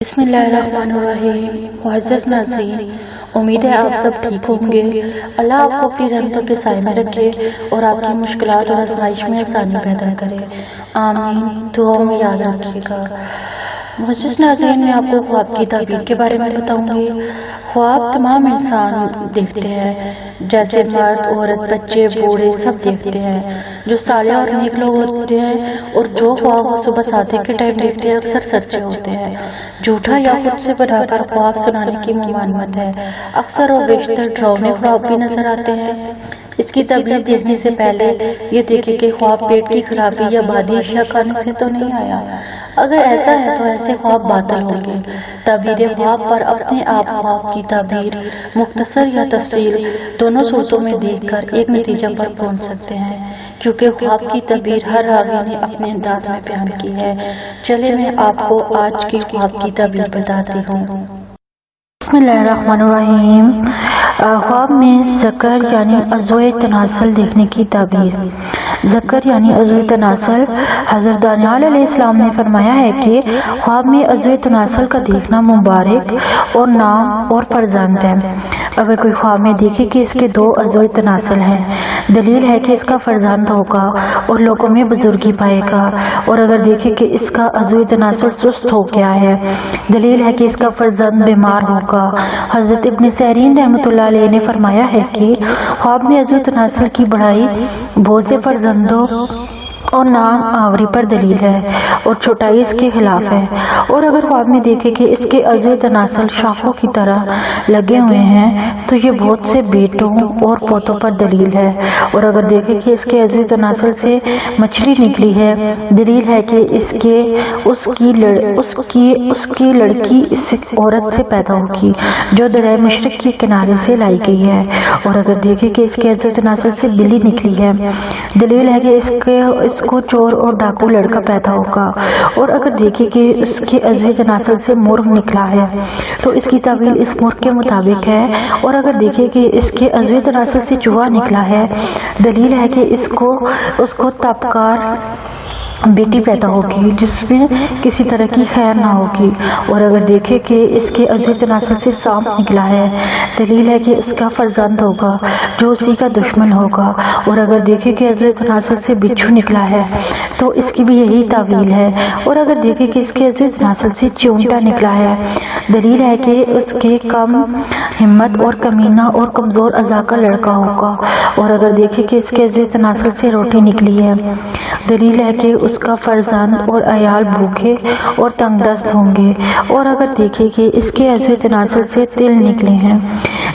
بسم اللہ الرحمن الرحیم۔ معزز ناظرین، امید ہے آپ سب ٹھیک ہوں گے۔ اللہ آپ کو اپنی رحمتوں کے سائے میں رکھے اور آپ کی مشکلات اور آزمائش میں آسانی پیدا کرے، آمین۔ دعاؤں میں یاد رکھیے گا۔ معزز ناظرین، میں آپ کو خواب کی تعبیر کے بارے میں بتاؤں گی۔ خواب تمام انسان دیکھتے ہیں، جیسے مرد، عورت، بچے، بوڑھے سب دیکھتے ہیں۔ جو صالح اور نیک لوگ ہوتے ہیں اور جو خواب وہ صبح صادق کے ٹائم دیکھتے ہیں اکثر سچے ہوتے ہیں۔ جھوٹا یا خود سے بنا کر خواب سنانے کی ممانعت ہے۔ اکثر اور بیشتر ڈراؤنے خواب بھی نظر آتے ہیں۔ اس کی تعبیر دیکھنے سے پہلے یہ دیکھیں کہ خواب پیٹ کی خرابی یا بادی اشیاء کھانے سے تو نہیں آیا۔ اگر ایسا ہے تو ایسے خواب باطل ہوں گے۔ تعبیر خواب پر اپنے آپ خواب کی تعبیر مختصر یا تفصیل دونوں صورتوں میں دیکھ کر ایک نتیجہ پر پہنچ سکتے ہیں، کیونکہ خواب کی تعبیر ہر راوی نے اپنے انداز میں بیان کی ہے۔ چلے میں آپ کو آج کی خواب کی تعبیر بتاتی ہوں۔ بسم اللہ الرحمن الرحیم۔ خواب میں ذکر یعنی عضو تناسل دیکھنے کی تعبیر۔ ذکر یعنی عضو تناسل، حضرت دانیال علیہ السلام نے فرمایا ہے کہ خواب میں عضو تناسل کا دیکھنا مبارک اور نام اور فرزند ہے۔ اگر کوئی خواب میں دیکھے کہ اس کے 2 عضو تناسل ہیں، دلیل ہے کہ اس کا فرزند ہوگا اور لوگوں میں بزرگی پائے گا، اور اگر دیکھے کہ اس کا عضو تناسل سست ہو گیا ہے، دلیل ہے کہ اس کا فرزند بیمار ہوگا۔ حضرت ابن سیرین رحمۃ اللہ علیہ نے فرمایا ہے کہ خواب میں عضو تناسل کی بڑائی بہت سے فرزندوں اور نام آوری پر دلیل ہے اور چھوٹائی اس کے خلاف ہے، اور اگر خواب میں دیکھے کہ اس کے عضو تناسل شاخوں کی طرح لگے ہوئے ہیں تو یہ بہت سے بیٹوں اور پوتوں پر دلیل ہے، اور اگر دیکھے کہ اس کے عضو تناسل سے مچھلی نکلی ہے، دلیل ہے کہ اس کی لڑکی اس عورت سے پیدا ہوگی جو دریائے مشرق کے کنارے سے لائی گئی ہے، اور اگر دیکھے کہ اس کے عضو تناسل سے بلی نکلی ہے، دلیل ہے کہ اس کو چور اور ڈاکو لڑکا پیدا ہوگا، اور اگر دیکھے کہ اس کے عضو تناسل سے مرغ نکلا ہے تو اس کی تعبیر اس مرغ کے مطابق ہے، اور اگر دیکھے کہ اس کے عضو تناسل سے چوہا نکلا ہے، دلیل ہے کہ اس کو تابکار بیٹی پیدا ہوگی جس میں کسی طرح کی خیر نہ ہوگی، اور اگر دیکھے کہ اس کے عضو تناسل سے سانپ نکلا ہے، دلیل ہے کہ اس کا فرزند ہوگا جو اسی کا دشمن ہوگا، اور اگر دیکھے کہ عضو تناسل سے بچھو نکلا ہے تو اس کی بھی یہی تعویل ہے، اور اگر دیکھے کہ اس کے عضو تناسل سے چونٹا نکلا ہے، دلیل ہے کہ اس کے کم ہمت اور کمینہ اور کمزور اعضاء کا لڑکا ہوگا، اور اگر دیکھے کہ اس کے عضو تناسل سے روٹی نکلی ہے، دلیل ہے کہ اس کا فرزند اور عیال بھوکے اور تنگ دست ہوں گے، اور اگر دیکھے کہ اس کے عضو تناسل سے تل نکلے ہیں،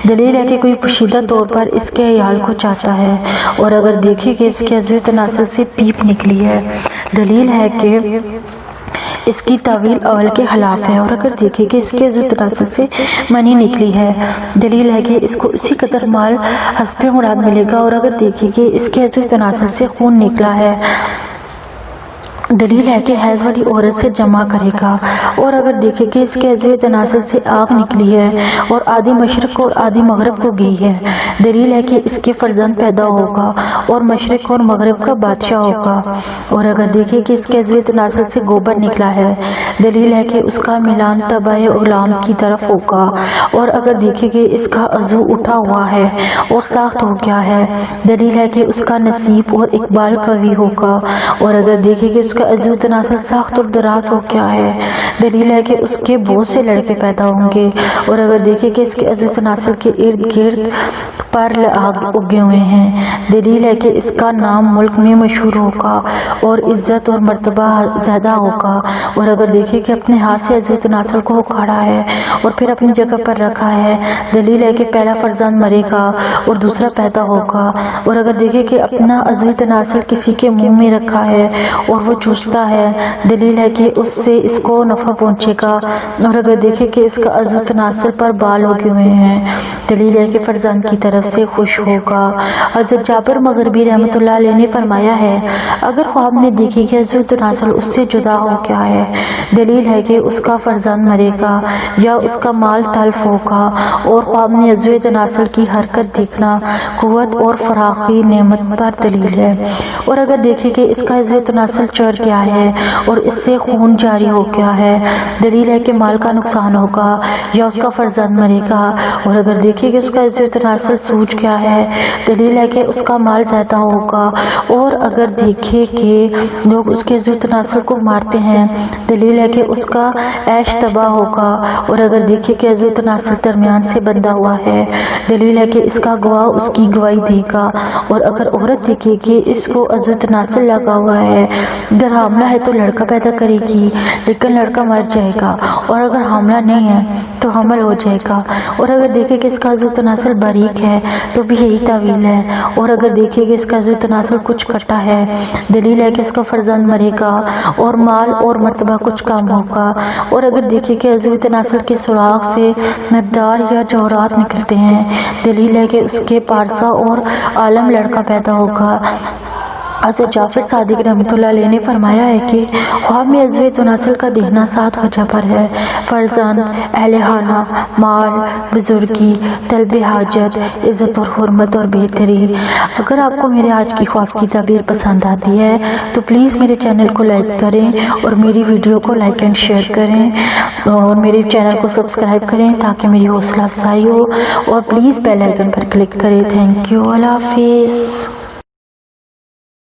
دلیل ہے کہ کوئی پوشیدہ طور پر اس کے عیال کو چاہتا ہے، اور اگر دیکھے کہ اس کے عضو تناسل سے پیپ نکلی ہے، دلیل ہے کہ اس کی تعویل اول کے خلاف ہے، اور اگر دیکھے کہ اس کے عضو تناسل سے منی نکلی ہے، دلیل ہے کہ اس کو اسی قدر مال حسب مراد ملے گا، اور اگر دیکھے کہ اس کے عضو تناسل سے خون نکلا ہے، دلیل ہے کہ حیض والی عورت سے جمع کرے گا، اور اگر دیکھے کہ اس کے عضو تناسل سے آگ نکلی ہے اور آدھی مشرق اور آدھی مغرب کو گئی ہے، دلیل ہے کہ اس کے فرزند پیدا ہوگا اور مشرق اور مغرب کا بادشاہ ہوگا، اور اگر دیکھے کہ اس کے عضو تناسل سے گوبر نکلا ہے، دلیل ہے کہ اس کا میلان تبع غلام کی طرف ہوگا، اور اگر دیکھے کہ اس کا عضو اٹھا ہوا ہے اور ساخت ہو گیا ہے، دلیل ہے کہ اس کا نصیب اور اقبال قوی ہوگا، اور اگر دیکھے کہ اس کا عضو تناسل سخت اور دراز ہو گیا ہے، دلیل ہے کہ اس کے بہت سے لڑکے پیدا ہوں گے، اور اگر دیکھے کہ اس کے عضو تناسل کے ارد گرد پر آگ اگے ہوئے ہیں، دلیل ہے کہ اس کا نام ملک میں مشہور ہوگا اور عزت اور مرتبہ زیادہ ہوگا، اور اگر دیکھے کہ اپنے ہاتھ سے عضو تناسل کو اکھاڑا ہے اور پھر اپنی جگہ پر رکھا ہے، دلیل ہے کہ پہلا فرزند مرے گا اور دوسرا پیدا ہوگا، اور اگر دیکھے کہ اپنا عضو تناسل کسی کے منہ میں رکھا ہے اور وہ چوستا ہے، دلیل ہے کہ اس سے اس کو نفع پہنچے گا، اور اگر دیکھے کہ اس کا عضو تناسل پر بال اگے ہوئے ہیں، دلیل ہے کہ فرزند کی طرف طرف سے خوش ہوگا۔ حضرت جابر مغربی رحمۃ اللہ علیہ نے فرمایا ہے اگر خواب میں دیکھے کہ عزوۃ نسل اس سے جدا ہو گیا ہے، دلیل ہے کہ اس کا فرزند مرے گا یا اس کا مال تلف ہوگا، اور خواب میں عزوۃ نسل کی حرکت دیکھنا قوت اور فراخی نعمت پر دلیل ہے، اور اگر دیکھے کہ اس کا عزوۃ نسل چڑھ گیا ہے اور اس سے خون جاری ہو گیا ہے، دلیل ہے کہ مال کا نقصان ہوگا یا اس کا فرزند مرے گا، اور اگر دیکھے کہ اس کا عزوۃ نسل سوج گیا ہے، دلیل ہے کہ اس کا مال زیادہ ہوگا، اور اگر دیکھے کہ لوگ اس کے عزوۃ نسل کو مارتے ہیں، دلیل ہے کہ اس کا عیش تباہ ہوگا، اور اگر دیکھے کہ عزوۃ نسل درمیان سے بندھا ہوا ہے، دلیل ہے کہ اس کا گواہ اس کی گواہی دے گا، اور اگر عورت دیکھے کہ اس کو عزوۃ نسل لگا ہوا ہے، اگر حاملہ ہے تو لڑکا پیدا کرے گی لیکن لڑکا مر جائے گا، اور اگر حاملہ نہیں ہے تو حمل ہو جائے گا، اور اگر دیکھے کہ اس کا عزوۃ نسل باریک ہے تو بھی یہی تعویل ہے، اور اگر دیکھے کہ اس کا عزوۃ نسل کچھ کٹا ہے، دلیل ہے کہ اس کا فرزند مرے گا اور مال اور مرتبہ کچھ کم ہوگا، اور اگر دیکھے کہ عزوۃ نسل کے سراغ سے مقدار یا جوہرات نکلتے ہیں، دلیل ہے کہ اس کے پارسا اور عالم لڑکا پیدا ہوگا۔ حضرت جعفر صادق رحمۃ اللہ علیہ نے فرمایا ہے کہ خواب میں عزوۃ نسل کا دیکھنا 7 وجہ پر ہے: فرزند، اہل خانہ، مال، بزرگی، طلب حاجت، عزت اور حرمت اور بہتری۔ اگر آپ کو میرے آج کی خواب کی تعبیر پسند آتی ہے تو پلیز میرے چینل کو لائک کریں اور میری ویڈیو کو لائک اینڈ شیئر کریں، اور میرے چینل کو سبسکرائب کریں تاکہ میری حوصلہ افزائی ہو، اور پلیز بیل آئیکن پر کلک کریں۔ تھینک یو، اللہ حافظ۔